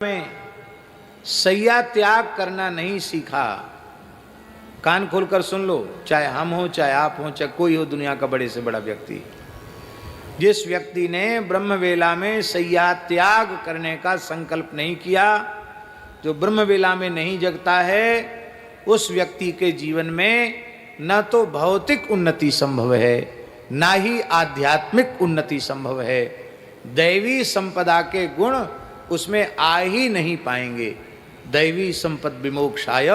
में सैया त्याग करना नहीं सीखा। कान खोलकर सुन लो, चाहे हम हो, चाहे आप हो, चाहे कोई हो दुनिया का बड़े से बड़ा व्यक्ति, जिस व्यक्ति ने ब्रह्म वेला में सैया त्याग करने का संकल्प नहीं किया, जो ब्रह्म वेला में नहीं जगता है, उस व्यक्ति के जीवन में न तो भौतिक उन्नति संभव है, ना ही आध्यात्मिक उन्नति संभव है। दैवी संपदा के गुण उसमें आ ही नहीं पाएंगे। दैवी संपद विमोक्षाय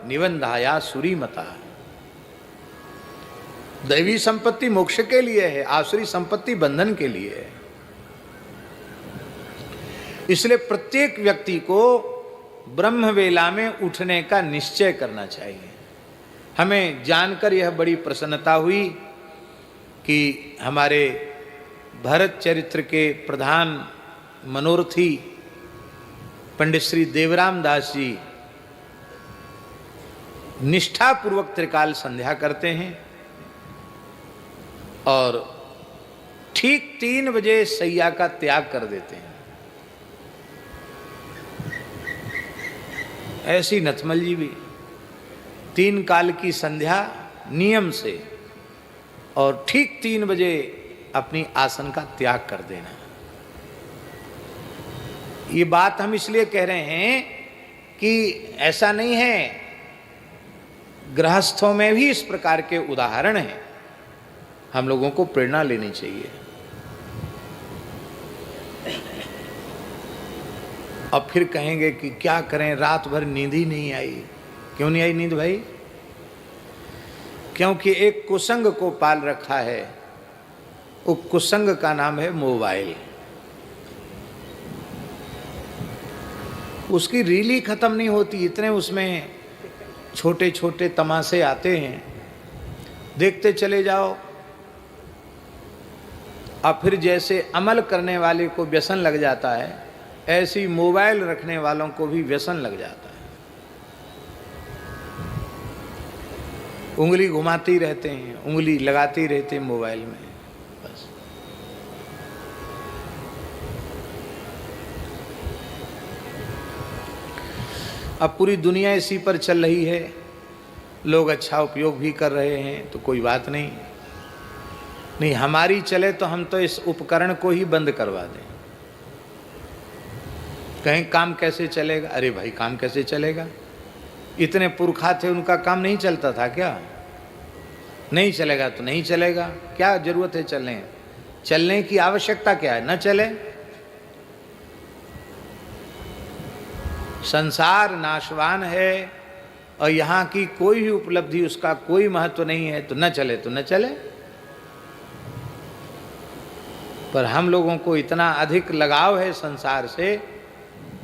निबंधाया सुरीमता। दैवी संपत्ति मोक्ष के लिए है, आसुरी संपत्ति बंधन के लिए है। इसलिए प्रत्येक व्यक्ति को ब्रह्म वेला में उठने का निश्चय करना चाहिए। हमें जानकर यह बड़ी प्रसन्नता हुई कि हमारे भरत चरित्र के प्रधान मनोरथी पंडित श्री देवराम दास जी निष्ठापूर्वक त्रिकाल संध्या करते हैं और ठीक 3 बजे सैया का त्याग कर देते हैं। ऐसी नथमल जी भी 3 काल की संध्या नियम से और ठीक 3 बजे अपनी आसन का त्याग कर देना। ये बात हम इसलिए कह रहे हैं कि ऐसा नहीं है, गृहस्थों में भी इस प्रकार के उदाहरण हैं, हम लोगों को प्रेरणा लेनी चाहिए। अब फिर कहेंगे कि क्या करें, रात भर नींद ही नहीं आई। क्यों नहीं आई नींद भाई? क्योंकि एक कुसंग को पाल रखा है। वो कुसंग का नाम है मोबाइल। उसकी रील ही खत्म नहीं होती, इतने उसमें छोटे छोटे तमाशे आते हैं, देखते चले जाओ। और फिर जैसे अमल करने वाले को व्यसन लग जाता है, ऐसी मोबाइल रखने वालों को भी व्यसन लग जाता है। उंगली घुमाती रहते हैं, उंगली लगाती रहते हैं मोबाइल में। बस अब पूरी दुनिया इसी पर चल रही है, लोग अच्छा उपयोग भी कर रहे हैं, तो कोई बात नहीं। नहीं हमारी चले तो हम तो इस उपकरण को ही बंद करवा दें। कहीं काम कैसे चलेगा? अरे भाई काम कैसे चलेगा? इतने पुरखा थे, उनका काम नहीं चलता था क्या? नहीं चलेगा तो नहीं चलेगा, क्या जरूरत है चलने की आवश्यकता क्या है? न चले। संसार नाशवान है और यहाँ की कोई भी उपलब्धि उसका कोई महत्व नहीं है, तो न चले तो न चले। पर हम लोगों को इतना अधिक लगाव है संसार से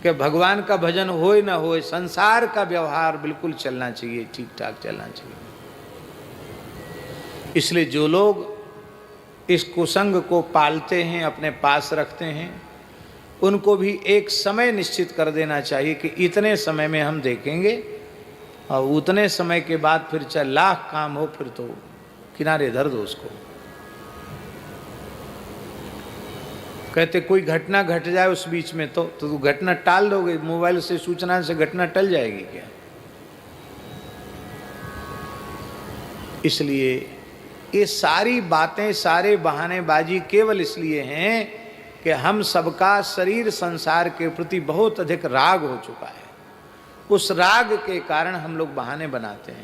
कि भगवान का भजन होए ना होए, संसार का व्यवहार बिल्कुल चलना चाहिए, ठीक ठाक चलना चाहिए। इसलिए जो लोग इस कुसंग को पालते हैं, अपने पास रखते हैं, उनको भी एक समय निश्चित कर देना चाहिए कि इतने समय में हम देखेंगे, और उतने समय के बाद फिर चाहे लाख काम हो, फिर तो किनारे धर दो उसको। कहते कोई घटना घट जाए उस बीच में तो घटना टाल दोगे, मोबाइल से सूचना से घटना टल जाएगी क्या? इसलिए ये सारी बातें, सारे बहानेबाजी केवल इसलिए हैं कि हम सबका शरीर संसार के प्रति बहुत अधिक राग हो चुका है। उस राग के कारण हम लोग बहाने बनाते हैं।